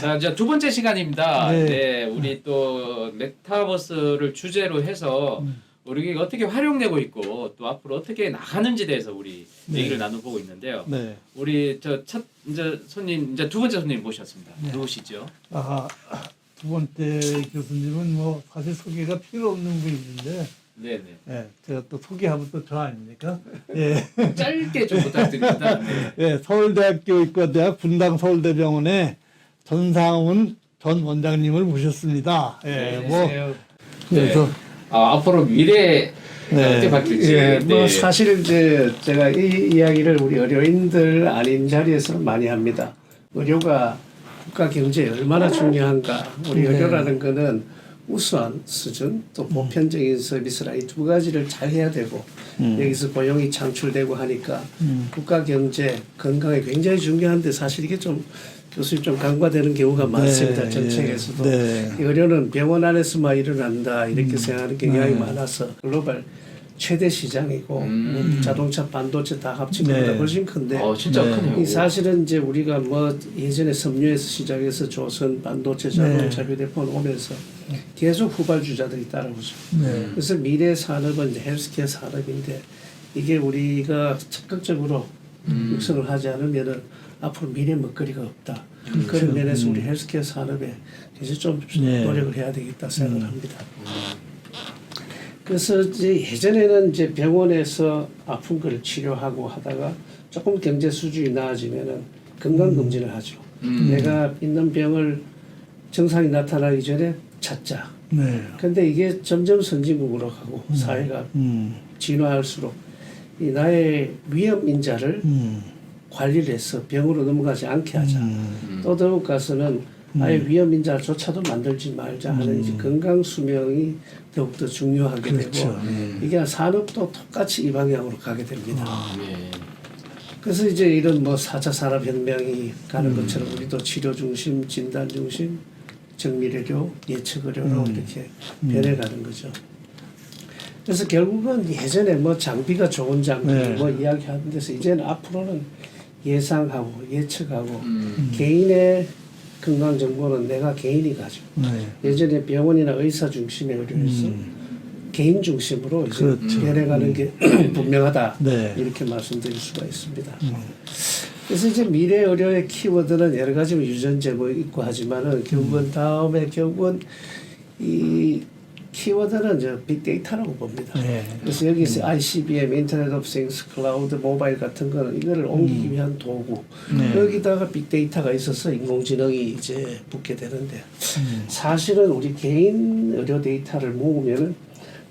자, 이제 두 번째 시간입니다. 네. 네, 우리 또 메타버스를 주제로 해서 우리 어떻게 활용되고 있고 또 앞으로 어떻게 나가는지 대해서 우리 네. 얘기를 나눠보고 있는데요. 네. 우리 저 첫 이제 손님 이제 두 번째 손님 모셨습니다. 네. 누구시죠? 두 번째 교수님은 뭐 사실 소개가 필요 없는 분인데, 네네. 예, 제가 또 소개하면 또 저 아닙니까? 예, 짧게 좀 부탁드립니다. 네. 예, 서울대학교 의과대학 분당 서울대병원의 전상훈 전 원장님을 모셨습니다. 예, 네, 뭐 안녕하세요. 그래서 앞으로 미래 어떻게 네. 바뀔지. 예, 뭐 네. 사실 이제 제가 이 이야기를 우리 의료인들 아닌 자리에서 많이 합니다. 의료가 국가 경제에 얼마나 중요한가. 우리 네. 의료라는 거는 우수한 수준 또 보편적인 서비스라 이 두 가지를 잘 해야 되고 여기서 고용이 창출되고 하니까 국가 경제 건강에 굉장히 중요한데 사실 이게 좀 교수님 좀 간과되는 경우가 많습니다. 정책에서도. 네. 의료는 병원 안에서만 일어난다 이렇게 생각하는 경향이 네. 많아서 글로벌 최대 시장이고 뭐 자동차 반도체 다 합친 것보다 네. 훨씬 큰데 진짜 네. 크네요. 이 사실은 이제 우리가 뭐 예전에 섬유에서 시작해서 조선 반도체 자동차 휴대폰 오면서 계속 후발주자들이 따라오죠. 네. 그래서 미래 산업은 이제 헬스케어 산업인데 이게 우리가 적극적으로 육성을 하지 않으면은 앞으로 미래 먹거리가 없다. 그런 면에서 우리 헬스케어 산업에 이제 좀 네. 노력을 해야 되겠다 생각을 합니다. 그래서 이제 예전에는 이제 병원에서 아픈 거를 치료하고 하다가 조금 경제 수준이 나아지면은 건강 검진을 하죠. 내가 있는 병을 증상이 나타나기 전에 찾자. 네. 근데 이게 점점 선진국으로 가고 사회가 진화할수록 이 나의 위험 인자를 관리를 해서 병으로 넘어가지 않게 하자. 또 더욱 가서는 아예 위험 인자조차도 만들지 말자 하는 이제 건강 수명이 더욱더 중요하게 그렇죠. 되고 이게 산업도 똑같이 이 방향으로 가게 됩니다. 네. 그래서 이제 이런 뭐 4차 산업혁명이 가는 것처럼 우리도 치료 중심, 진단 중심, 정밀의료, 예측의료로 이렇게 변해가는 거죠. 그래서 결국은 예전에 뭐 장비가 좋은 장비 네. 뭐 이야기하는 데서 이제는 앞으로는 예상하고 예측하고 개인의 건강 정보는 내가 개인이 가지고 네. 예전에 병원이나 의사 중심의 의료에서 개인 중심으로 이제 그렇죠. 변해가는 게 분명하다 네. 이렇게 말씀드릴 수가 있습니다. 그래서 이제 미래 의료의 키워드는 여러 가지 유전제 뭐 있고 하지만은 결국은 다음에 결국은 이 키워드는 저 빅데이터라고 봅니다. 네. 그래서 여기서 ICBM, 인터넷 오브 싱스, 클라우드, 모바일 같은 거는 이거를 옮기기 위한 도구. 여기다가 빅데이터가 있어서 인공지능이 이제 붙게 되는데 사실은 우리 개인 의료 데이터를 모으면은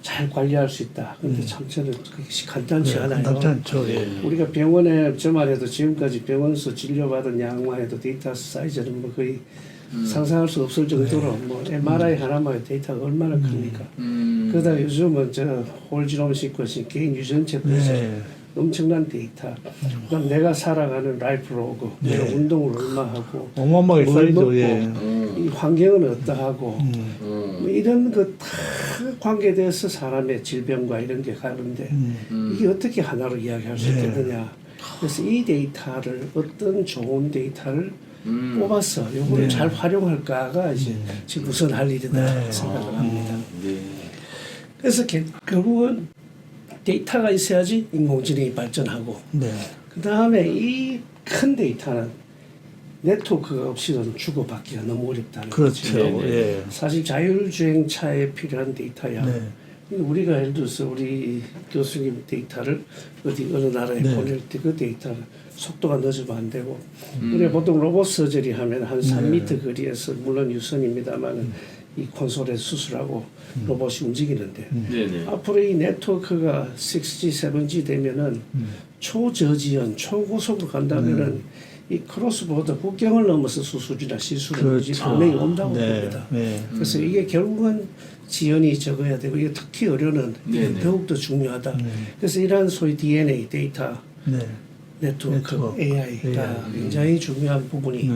잘 관리할 수 있다. 근데 참 저는 그것이 간단치 않아요. 간단치 않죠. 예. 우리가 병원에 저만 해도 지금까지 병원에서 진료받은 양만 해도 데이터 사이즈는 뭐 거의 상상할 수 없을 정도로 뭐 MRI 하나만 해도 데이터가 얼마나 큽니까? 그러다 요즘은 저 홀지놈 시퀀싱 개인 유전체 분석 네. 엄청난 데이터. 그다음 내가 살아가는 라이프 로그, 내가 운동을 얼마 하고 어마어마하게 뭘 쌓이죠. 먹고 예. 이 환경은 어떠하고 뭐 이런 것 다 관계돼서 사람의 질병과 이런 게 가는데 이게 어떻게 하나로 이야기할 수 있겠느냐. 그래서 이 데이터를 어떤 좋은 데이터를 뽑아서 이걸 잘 활용할까가 이제 지금 우선 할 일이다 생각을 합니다. 네. 그래서 결국은 데이터가 있어야지 인공지능이 발전하고 네. 그 다음에 이 큰 데이터는 네트워크가 없이는 주고받기가 너무 어렵다는 그렇죠. 거죠. 예. 사실 자율주행차에 필요한 데이터야. 네. 우리가 예를 들어서 우리 교수님 데이터를 어디 어느 나라에 네. 보낼 때 그 데이터를 속도가 늦으면 안 되고 우리가 보통 로봇 서저리 하면 한 3m 거리에서 물론 유선입니다만 이 콘솔에 수술하고 로봇이 움직이는데 네네. 앞으로 이 네트워크가 6G, 7G 되면은 초저지연, 초고속으로 간다면은 이 크로스보더 국경을 넘어서 수술이나 시술은 그렇죠. 분명히 온다고 네. 봅니다. 네. 그래서 이게 결국은 지연이 적어야 되고 이게 특히 의료는 네네. 더욱더 중요하다. 그래서 이러한 소위 DNA 데이터 네. 네트워크, 네트워크, AI가 굉장히 중요한 부분이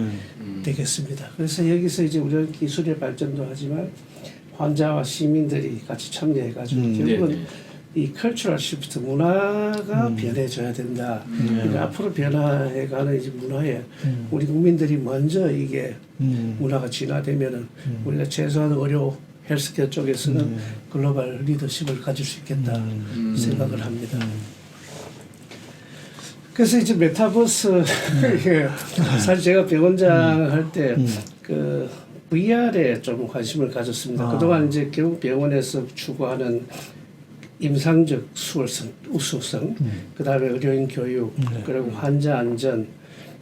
되겠습니다. 그래서 여기서 이제 우리가 기술의 발전도 하지만 환자와 시민들이 같이 참여해가지고 결국은 네네. 이 컬처럴 시프트 문화가 변해져야 된다. 그러니까 앞으로 변화해가는 이제 문화에 우리 국민들이 먼저 이게 문화가 진화되면은 우리가 최소한 의료 헬스케어 쪽에서는 글로벌 리더십을 가질 수 있겠다 생각을 합니다. 그래서 이제 메타버스 이게 사실 제가 병원장 할 때 그 VR에 좀 관심을 가졌습니다. 그동안 이제 결국 병원에서 추구하는 임상적 우수성, 그다음에 의료인 교육, 그리고 환자 안전,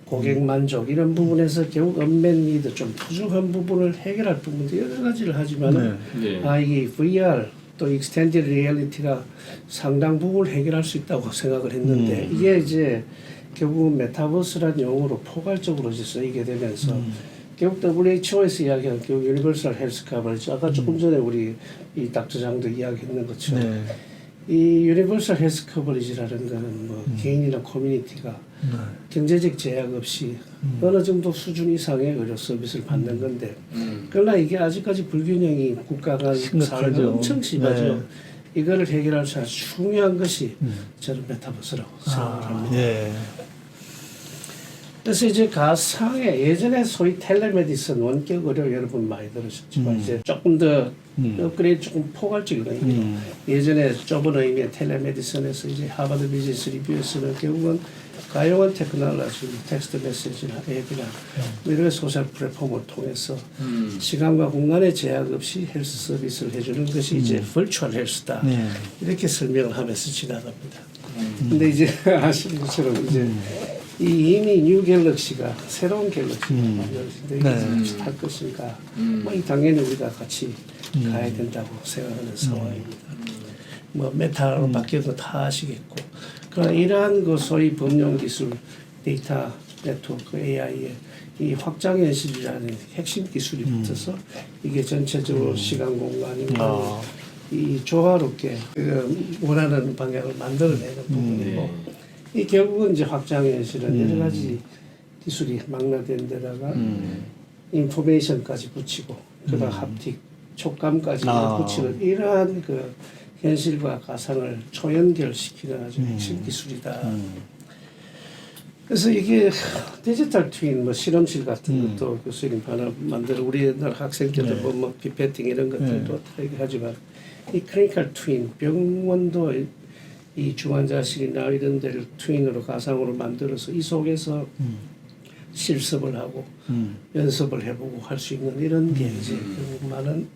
고객 만족 이런 부분에서 결국 언맨 니드 좀 부족한 부분을 해결할 부분도 여러 가지를 하지만은 이 VR 또 익스텐디드 리얼리티가 상당 부분을 해결할 수 있다고 생각을 했는데 이게 이제 결국은 메타버스라는 용어로 포괄적으로 이제 쓰이게 되면서 결국 WHO에서 이야기하는 결국 유니버설 헬스 커버리지 아까 조금 전에 우리 이 닥터장도 이야기했는 것처럼 이 유니버설 헬스 커버리지라는 거는 뭐 개인이나 커뮤니티가 경제적 제약 없이 어느 정도 수준 이상의 의료 서비스를 받는 건데 그러나 이게 아직까지 불균형이 국가가 사회가 엄청 심하죠. 이거를 해결할 수 아주 중요한 것이 저는 메타버스라고 생각을 합니다. 그래서 이제 가상의 예전에 소위 텔레메디슨 원격 의료 여러분 많이 들으셨지만 이제 조금 더 업그레이드 조금 포괄적인 의미로 예전에 좁은 의미의 텔레메디슨에서 이제 하버드 비즈니스 리뷰에서는 결국은 가용한 테크놀로지, 텍스트 메시지나 앱이나 이런 소셜 플랫폼을 통해서 시간과 공간의 제약 없이 헬스 서비스를 해주는 것이 이제 virtual 헬스다 이렇게 설명을 하면서 지나갑니다. 근데 이제 아시는 것처럼 이제 이미 뉴 갤럭시가 새로운 갤럭시가 만들어진데 이게 탈 것인가? 뭐 당연히 우리가 같이 가야 된다고 생각하는 상황입니다. 뭐 메타로 바뀌어도 다 아시겠고, 그러나 이러한 그 소위 범용 기술, 데이터 네트워크, AI의 이 확장 현실이라는 핵심 기술이 붙어서 이게 전체적으로 시간 공간과 이 조화롭게 원하는 방향을 만들어내는 부분이고. 이 결국은 이제 확장 현실은 여러 가지 기술이 망라된 데다가 인포메이션까지 붙이고 그다음 합틱, 촉감까지 붙이는 이러한 그 현실과 가상을 초연결시키는 아주 핵심 기술이다. 그래서 이게 디지털 트윈, 뭐 실험실 같은 것도 교수님 하나 만들어 우리 옛날 학생 때도 뭐 피페팅 이런 것들도 다 얘기하지만 이 클리니컬 트윈 병원도 이 중환자실이나 이런 데를 트윈으로 가상으로 만들어서 이 속에서 실습을 하고 연습을 해보고 할 수 있는 이런 게 이제 많은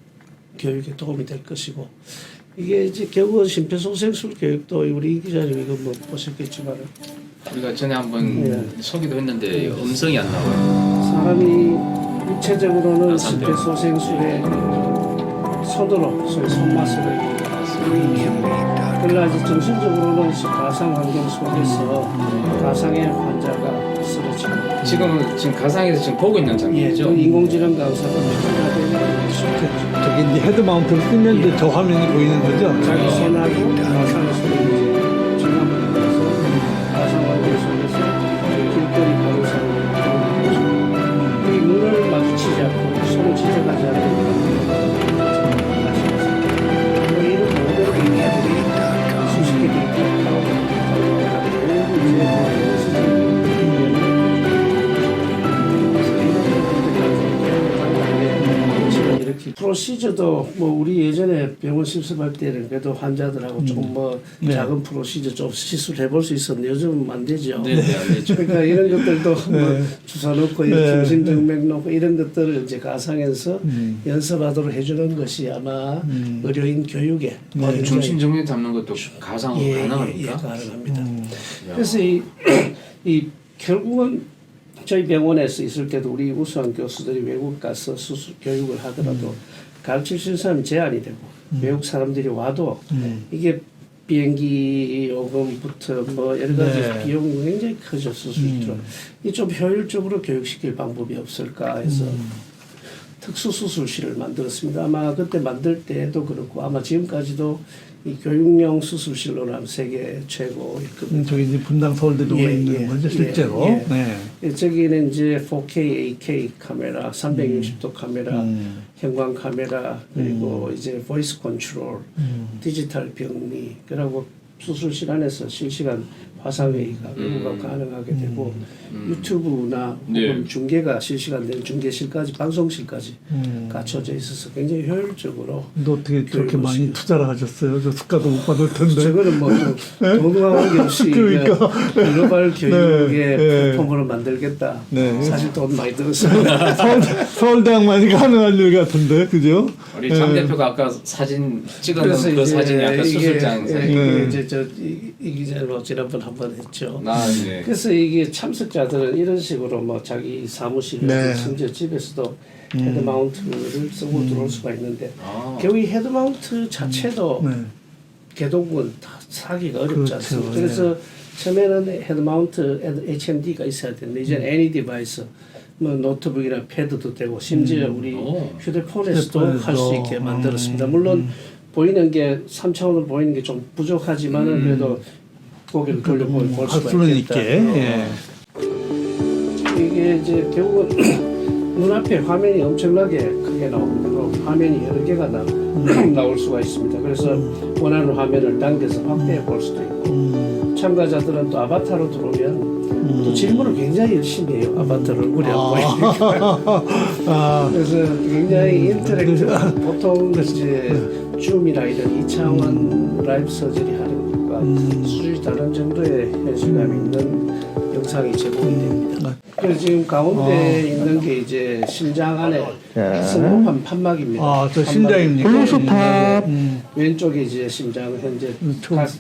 교육에 도움이 될 것이고 이게 이제 결국은 심폐소생술 교육도 우리 이 기자님 이거 뭐 보셨겠지만 우리가 전에 한번 소개도 했는데 음성이 안 나와요. 사람이 육체적으로는 심폐소생술에 손으로 소위 손맛으로 그러나 이제 정신적으로는 가상 환경 속에서 가상의 환자가 쓰러지고 지금 가상에서 지금 보고 있는 장면이죠. 인공지능 강사가 되는 저기 이제 헤드 마운트를 뜨면 이제 저 화면이 보이는 거죠. 자기 손하고 가상 속에 지나면서 가상 환경 속에서 길거리 바로사로 이 문을 마주치지 않고 손을 지져가지 않고 프로시저도 뭐 우리 예전에 병원 실습할 때는 그래도 환자들하고 조금 뭐 작은 프로시저 좀 시술해 볼 수 있었는데 요즘은 안 되죠. 네, 안 되죠. 그러니까 이런 것들도 뭐 주사 놓고 중심정맥 놓고 이런 것들을 이제 가상에서 연습하도록 해주는 것이 아마 의료인 교육에 중심 정맥 잡는 것도 가상으로 가능합니까? 가능합니다. 그래서 이 결국은 저희 병원에서 있을 때도 우리 우수한 교수들이 외국 가서 수술 교육을 하더라도 가르칠 수 있는 사람이 제한이 되고 외국 사람들이 와도 이게 비행기 요금부터 뭐 여러 가지 비용이 굉장히 크죠. 수술로. 이 좀 효율적으로 교육시킬 방법이 없을까 해서 특수 수술실을 만들었습니다. 아마 그때 만들 때도 그렇고 아마 지금까지도 이 교육용 수술실로는 세계 최고일 겁니다. 저기 이제 분당 서울대병원에 예, 있는 예, 거죠, 예, 실제로. 예. 네. 저기는 이제 4K, 8K 카메라, 360도 카메라, 형광 카메라, 그리고 이제 보이스 컨트롤, 디지털 병리, 그리고 수술실 안에서 실시간 화상회의가 외부가 가능하게 되고 유튜브나 네. 혹은 중계가 실시간된 중계실까지 방송실까지 갖춰져 있어서 굉장히 효율적으로 근데 어떻게 저렇게 교육을 많이 시켜요. 투자를 하셨어요? 저 수가도 못 받을 텐데. 저거는 뭐 돈과 관계없이 그러니까. 글로벌 교육의 네. 플랫폼으로 만들겠다. 네. 사실 돈 많이 들었습니다. 서울대학만이 가능한 일 같은데, 그죠? 우리 장 대표가 아까 사진 찍어놓은 그래서 그 이제 사진이 아까 이게, 수술장 예, 사진. 네. 이게 이제 이 기자로 지난번 한번 했죠. 네. 그래서 이게 참석자들은 이런 식으로 뭐 자기 사무실, 네. 심지어 집에서도 헤드마운트를 쓰고 들어올 수가 있는데 아. 결국 이 헤드마운트 자체도 네. 개동은 다 사기가 어렵지 그렇죠. 않습니다. 네. 그래서 처음에는 헤드마운트 HMD가 있어야 되는데 이제 애니 디바이스 뭐 노트북이나 패드도 되고 심지어 우리 오. 휴대폰에서도 휴대폰에서. 할 수 있게 만들었습니다. 물론 보이는 게 3차원으로 보이는 게 좀 부족하지만은 그래도 고개를 돌려보면 볼 할 수가 수는 있겠다. 있게. 예. 이게 이제 결국은 눈앞에 화면이 엄청나게 크게 나옵니다. 그리고 화면이 여러 개가 나올 수가 있습니다. 그래서 원하는 화면을 당겨서 확대해 볼 수도 있고 참가자들은 또 아바타로 들어오면 또 질문을 굉장히 열심히 해요. 아바타를 얼굴이 안 보이니까. 아, 그래서 굉장히 인터랙티브 보통 이제 줌이나 이런 2차원 라이브 서저리 하는 것과 수준이 다른 정도의 현실감이 있는 영상이 제공이 됩니다. 그래서 지금 가운데 있는 게 이제 심장 안에 승모판 판막입니다. 아, 저 판막이 심장입니까? 블루스탑. 왼쪽이 이제 심장 현재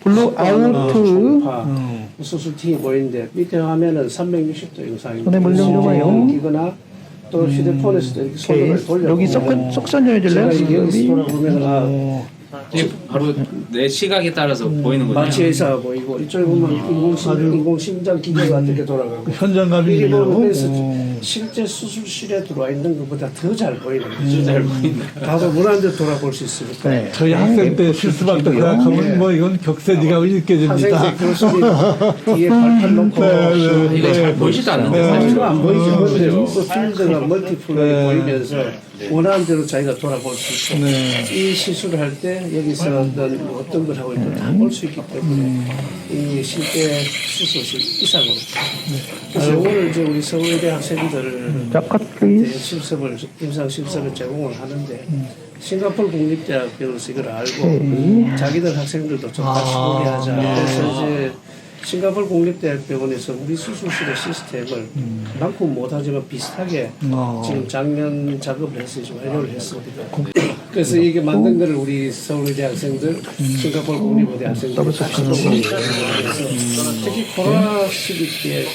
블루 아웃. 초음파 수술팀이 보이는데 밑에 화면은 360도 영상입니다. 손에 물좀 줘봐요. 이거나 또 휴대폰에서도 이렇게 손을 돌려 여기 속선 좀 해줄래요? 제가 여기서 돌아보면 이게 바로 내 시각에 따라서 보이는 거죠. 마취 의사가 보이고 이쪽에 보면 인공심장 기계가 어떻게 돌아가고 현장감이 이리 있네요. 보면서 실제 수술실에 들어와 있는 것보다 더 잘 보이는 거죠. 잘 보인다. 다도 문안대 돌아볼 수 있으니까. 네. 저희 학생 때 실습할 때 생각하면 뭐 이건 격세지감이 학생들 느껴집니다. 교수님 뒤에 발판 놓고 네. 이거 잘 보이지도 않는데 사실 사실. 안 보이죠. 근데 그렇죠. 그 필드가 멀티플레이 보이면서 원하는 대로 자기가 돌아볼 수 있고 이 시술을 할 때 여기서 어떤 걸 하고 있고 다 볼 수 있기 때문에 이 실제 수술실 이상으로. 그래서 오늘 이제 우리 서울대 학생들 컷 플리즈. 실습을 임상 실습을 제공을 하는데 싱가포르 국립대학교에서 이걸 알고 자기들 학생들도 좀 같이 보게 하자. 그래서 이제 싱가포르 국립대학병원에서 우리 수술실의 시스템을 그만큼 못하지만 비슷하게 지금 작년 작업을 해서 지금 완료를 했습니다. 그래서 이게 만든 거를 우리 서울대 학생들, 싱가포르 국립대 학생들 같이 보고 그래서 특히 코로나 시기 때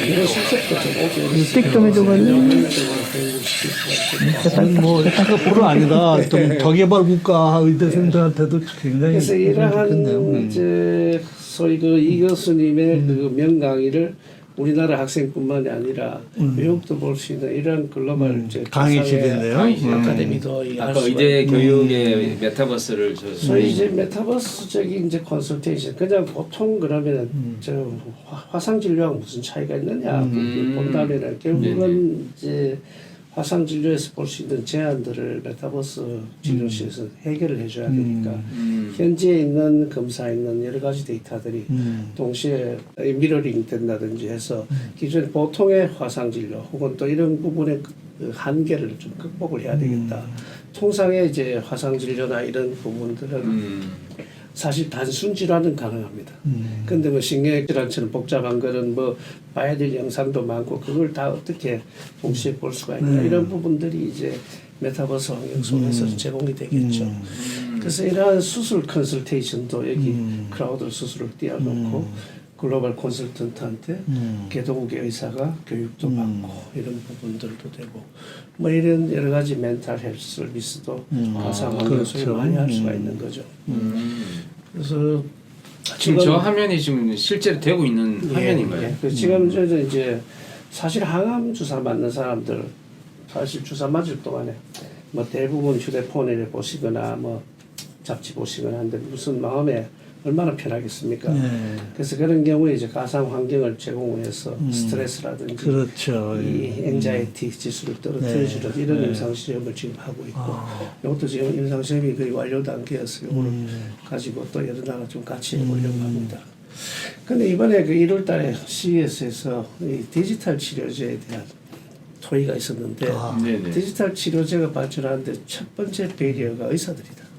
이런 실습도 좀 오게 스틱 좀 해줘봐요. 아니, 뭐 싱가포르 아니라 좀 저개발 국가 의대생들한테도 굉장히 그래서 이러한 이제 소위 이 교수님의 그 명강의를 우리나라 학생뿐만이 아니라 외국도 볼 수 있는 이런 글로벌 이제 강의실이네요. 아카데미도 할 아까 수가 의대 있고. 교육의 메타버스를 소위 이제 메타버스적인 이제 컨설테이션 그냥 보통 그러면 저 화상 진료하고 무슨 차이가 있느냐 본다면은 결국은 이제 화상 진료에서 볼 수 있는 제한들을 메타버스 진료실에서 해결을 해줘야 되니까 현지에 있는 검사에 있는 여러 가지 데이터들이 동시에 미러링 된다든지 해서 기존 보통의 화상 진료 혹은 또 이런 부분의 그 한계를 좀 극복을 해야 되겠다. 통상의 이제 화상 진료나 이런 부분들은 사실 단순 질환은 가능합니다. 근데 뭐 신경외 질환처럼 복잡한 거는 뭐 봐야 될 영상도 많고 그걸 다 어떻게 동시에 볼 수가 있나 이런 부분들이 이제 메타버스 환경 속에서 제공이 되겠죠. 그래서 이러한 수술 컨설테이션도 여기 크라우드 수술을 띄워놓고 글로벌 컨설턴트한테 개도국의 의사가 교육도 받고 이런 부분들도 되고 뭐 이런 여러 가지 멘탈 헬스 서비스도 가상 환경 속에 그렇죠. 많이 할 수가 있는 거죠. 그래서 지금 저 화면이 지금 실제로 되고 있는 화면인가요? 그래서 지금 이제 사실 항암 주사 맞는 사람들 사실 주사 맞을 동안에 뭐 대부분 휴대폰을 보시거나 뭐 잡지 보시거나 하는데 무슨 마음에 얼마나 편하겠습니까? 네. 그래서 그런 경우에 이제 가상 환경을 제공해서 스트레스라든지 그렇죠. 이 엔자이티 지수를 떨어뜨려주는 이런 임상 시험을 지금 하고 있고 이것도 지금 임상 시험이 거의 완료 단계여서 이거를 가지고 또 여러 나라 좀 같이 해보려고 합니다. 근데 이번에 그 1월달에 CES에서 이 디지털 치료제에 대한 토의가 있었는데 네네. 디지털 치료제가 발전하는데 첫 번째 배리어가 의사들이다.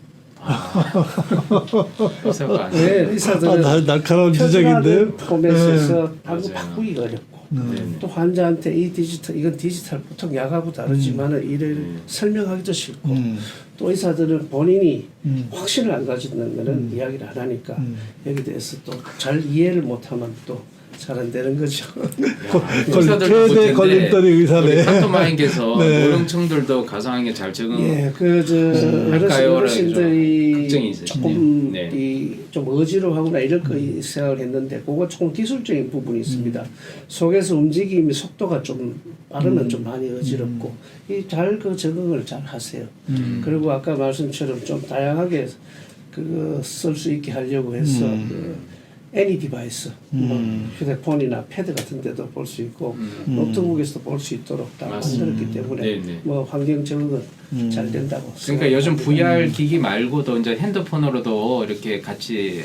의사가 아니에요. 왜 의사들은 날카로운 표준화된 지적인데요. 포맷에서 한국 맞아요. 바꾸기가 어렵고 네네. 또 환자한테 이건 디지털 보통 약하고 다르지만은 이를 설명하기도 싫고 또 의사들은 본인이 확신을 안 가지는 거는 이야기를 안 하니까 여기 대해서 또 잘 이해를 못하면 또 잘 안 되는 거죠. 최대 걸림돌이 의사네. 판토마인께서 네. 노령층들도 가상하게 잘 적응. 예, 어르신들이 걱정이 있으시네요. 조금 네. 좀 어지러워하거나 이럴 거 생각을 했는데 그거 조금 기술적인 부분이 있습니다. 속에서 움직임이 속도가 좀 빠르면 좀 많이 어지럽고 그 적응을 잘 하세요. 그리고 아까 말씀처럼 좀 다양하게 그거 쓸 수 있게 하려고 해서 애니 디바이스, 뭐 휴대폰이나 패드 같은 데도 볼 수 있고 노트북에서도 볼 수 있도록 다 만들었기 때문에 네네. 뭐 환경 적응은 잘 된다고. 그러니까 요즘 생각합니다. VR 기기 말고도 이제 핸드폰으로도 이렇게 같이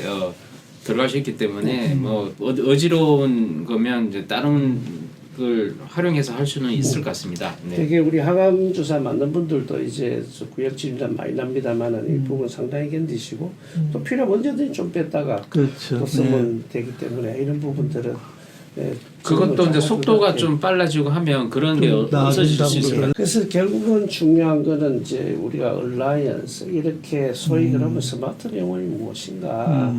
들어갈 수 있기 때문에 뭐 어지러운 거면 이제 다른 걸 활용해서 할 수는 있을 것 같습니다. 네. 되게 우리 항암 주사 맞는 분들도 이제 구역 진단 많이 납니다만은 이 부분 상당히 견디시고 또 필요하면 언제든지 좀 뺐다가 그렇죠. 또 쓰면 되기 때문에 이런 부분들은 그것도 이제 잘 속도가 하도록 좀 빨라지고 하면 그런 게 없어질 수 나아진다고 있어요. 그래서 결국은 중요한 거는 이제 우리가 얼라이언스 이렇게 소위 그러면 스마트 병원이 무엇인가.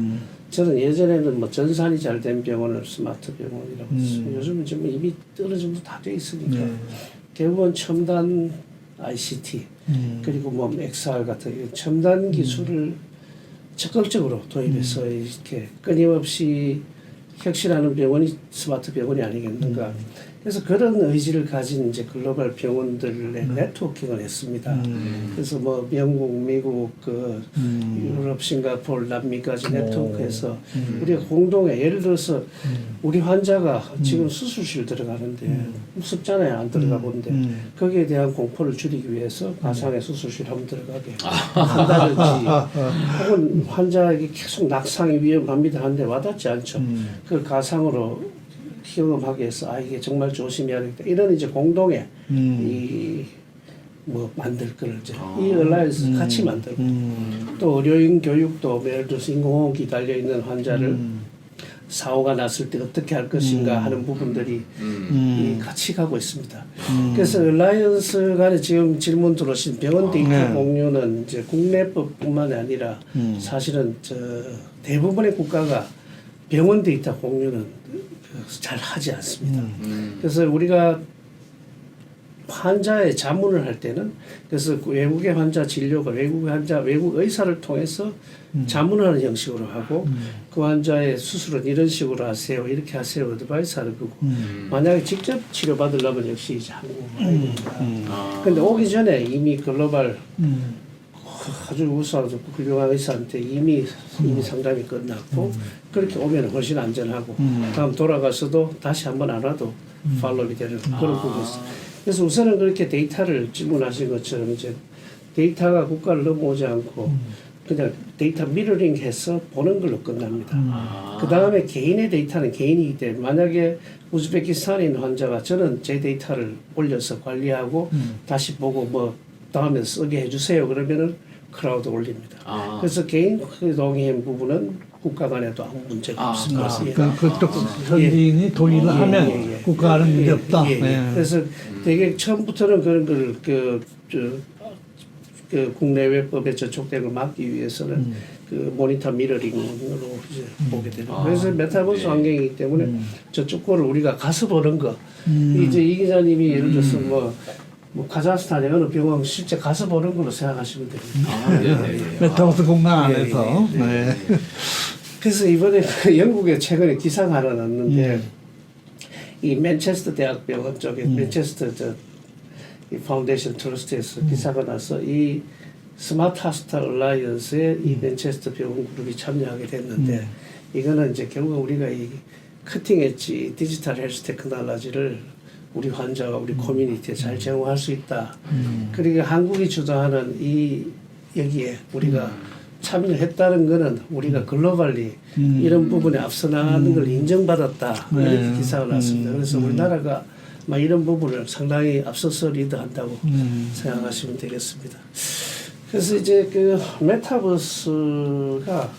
저는 예전에는 뭐 전산이 잘 된 병원을 스마트 병원이라고 했어요. 요즘은 지금 이미 어느 정도 다 돼 있으니까 결국은 첨단 ICT 그리고 뭐 XR 같은 이런 첨단 기술을 적극적으로 도입해서 이렇게 끊임없이 혁신하는 병원이 스마트 병원이 아니겠는가. 그래서 그런 의지를 가진 이제 글로벌 병원들의 네트워킹을 했습니다. 그래서 뭐 영국, 미국, 유럽, 싱가포르, 남미까지 네트워크해서 우리가 공동에 예를 들어서 우리 환자가 지금 수술실 들어가는데 무섭잖아요, 안 들어가 본데 거기에 대한 공포를 줄이기 위해서 가상의 수술실 한번 들어가게 한다든지 혹은 환자에게 계속 낙상이 위험합니다 하는데 와닿지 않죠. 그 가상으로 경험하게 해서 이게 정말 조심해야겠다 이런 이제 공동의 이 뭐 만들 거를 이제 이 얼라이언스 같이 만들고 또 의료인 교육도 예를 들어서 인공호흡기 달려 있는 환자를 사고가 났을 때 어떻게 할 것인가 하는 부분들이 이 같이 가고 있습니다. 그래서 얼라이언스 간에 지금 질문 들어오신 병원 데이터 공유는 이제 국내법뿐만 아니라 사실은 대부분의 국가가 병원 데이터 공유는 잘 하지 않습니다. 그래서 우리가 환자의 자문을 할 때는 그래서 외국의 환자 진료가 외국 의사를 통해서 자문하는 형식으로 하고 그 환자의 수술은 이런 식으로 하세요, 이렇게 하세요, 어드바이스 하는 거고 만약에 직접 치료받으려면 역시 이제 한국으로 가야 됩니다. 근데 오기 전에 이미 글로벌 아주 우수하고 훌륭한 의사한테 이미 상담이 끝났고 그렇게 오면 훨씬 안전하고 다음 돌아가서도 다시 한번 안 와도 팔로우이 되는 그런 부분이 있어요. 그래서 우선은 그렇게 데이터를 질문하신 것처럼 이제 데이터가 국가를 넘어오지 않고 그냥 데이터 미러링해서 보는 걸로 끝납니다. 그 다음에 개인의 데이터는 개인이기 때문에 만약에 우즈베키스탄에 있는 환자가 저는 제 데이터를 올려서 관리하고 다시 보고 뭐 다음에 쓰게 해주세요 그러면은 클라우드 올립니다. 그래서 개인 동의한 부분은 국가 간에도 아무 문제가 없습니다. 그쪽 현지인이 동의를 하면 국가는 문제 없다. 그래서 되게 처음부터는 그런 걸 국내외법에 저촉된 걸 막기 위해서는 그 모니터 미러링으로 이제 보게 되는 거예요. 그래서 메타버스 환경이기 때문에 저쪽 거를 우리가 가서 보는 거. 이제 이 기자님이 예를 들어서 뭐 카자흐스탄에 어느 병원 실제 가서 보는 걸로 생각하시면 됩니다. 메타버스 공간 안에서. 그래서 이번에 영국에 최근에 기사가 하나 났는데 이 맨체스터 대학병원 쪽에 맨체스터 이 파운데이션 트러스트에서 기사가 나서 이 스마트 하스타 얼라이언스에 이 맨체스터 병원 그룹이 참여하게 됐는데 이거는 이제 결국 우리가 이 커팅 엣지 디지털 헬스 테크놀로지를 우리 환자와 우리 커뮤니티에 잘 제공할 수 있다. 그러니까 한국이 주도하는 이 여기에 우리가 참여했다는 거는 우리가 글로벌리 이런 부분에 앞서 나가는 걸 인정받았다. 이렇게 기사가 났습니다. 그래서 우리나라가 막 이런 부분을 상당히 앞서서 리드한다고 생각하시면 되겠습니다. 그래서 이제 그 메타버스가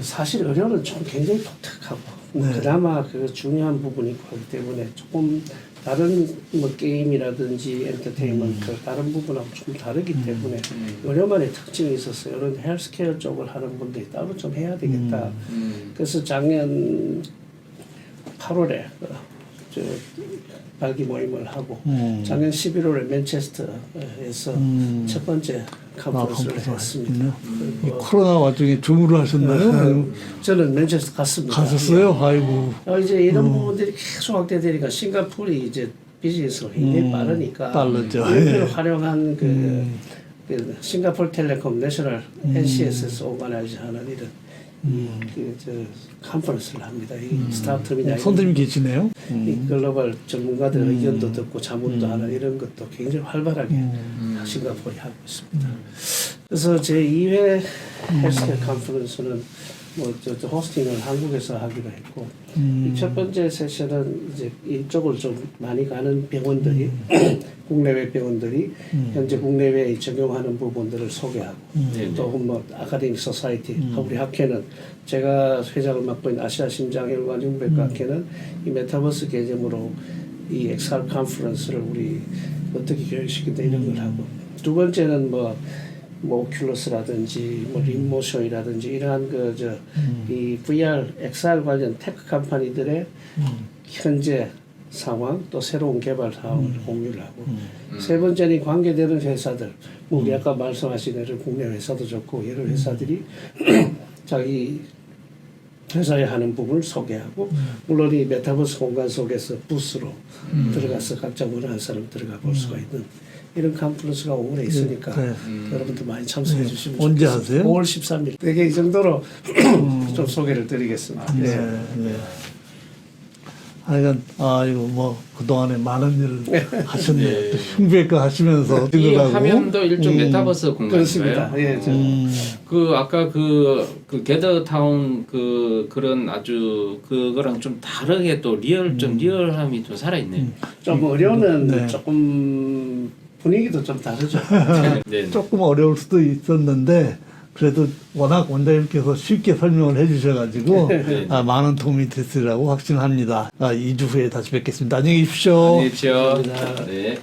사실 어려움은 좀 굉장히 독특하고 그나마 그 중요한 부분이 있고 하기 때문에 조금 다른 뭐 게임이라든지 엔터테인먼트 다른 부분하고 조금 다르기 때문에 어려움만의 특징이 있었어요. 이런 헬스케어 쪽을 하는 분들이 따로 좀 해야 되겠다. 그래서 작년 8월에 저 발기 모임을 하고 작년 11월에 맨체스터에서 첫 번째 컨퍼런스를 했습니다. 이 코로나 와중에 줌으로 하셨나요? 저는 맨체스터 갔습니다. 가셨어요? 아이고. 이제 이런 부분들이 계속 확대되니까 싱가포르이 이제 비즈니스가 굉장히 빠르니까 빠르죠. 이걸 활용한 그 싱가포르 텔레콤 내셔널 NCS에서 오가나이즈하는 이런 저 컨퍼런스를 합니다. 이 스타트업이냐 선생님 계시네요. 이 글로벌 전문가들 의견도 듣고 자문도 하는 이런 것도 굉장히 활발하게 싱가포르이 하고 있습니다. 그래서 제 2회 헬스케어 컨퍼런스는 저 호스팅을 한국에서 하기로 했고 이 첫 번째 세션은 이제 이쪽을 좀 많이 가는 병원들이 국내외 병원들이 현재 국내외에 적용하는 부분들을 소개하고 또 뭐 아카데믹 소사이티 우리 학회는 제가 회장을 맡고 있는 아시아 심장혈관 흉부외과 학회는 이 메타버스 개념으로 이 XR 컨퍼런스를 우리 어떻게 교육시킨다 이런 걸 하고 두 번째는 뭐 오큘러스라든지 뭐 림모션이라든지 이러한 이 VR, XR 관련 테크 컴퍼니들의 현재 상황 또 새로운 개발 사항을 공유를 하고 세 번째는 관계되는 회사들 우리 아까 말씀하신 대로 국내 회사도 좋고 여러 회사들이 자기 회사에 하는 부분을 소개하고 물론 이 메타버스 공간 속에서 부스로 들어가서 각자 원하는 사람 들어가 볼 수가 있는 이런 컨퍼런스가 5월에 있으니까 여러분들 많이 참석해 주시면 언제 좋겠습니다. 하세요? 5월 13일. 되게 이 정도로 좀 소개를 드리겠습니다. 네. 하여간 이거 뭐 그동안에 많은 일을 하셨네요. 또 흉부외과 하시면서 이 화면도 일종 메타버스 그렇습니다. 공간인가요? 그 아까 그 게더타운 그런 아주 그거랑 좀 다르게 또 좀 리얼함이 좀 살아 있네요. 좀 어려우면 조금 분위기도 좀 다르죠. 네. 조금 어려울 수도 있었는데 그래도 워낙 원장님께서 쉽게 설명을 해주셔가지고 많은 도움이 됐으리라고 확신합니다. 2주 후에 다시 뵙겠습니다. 안녕히 계십시오. 안녕히 계십시오. 네.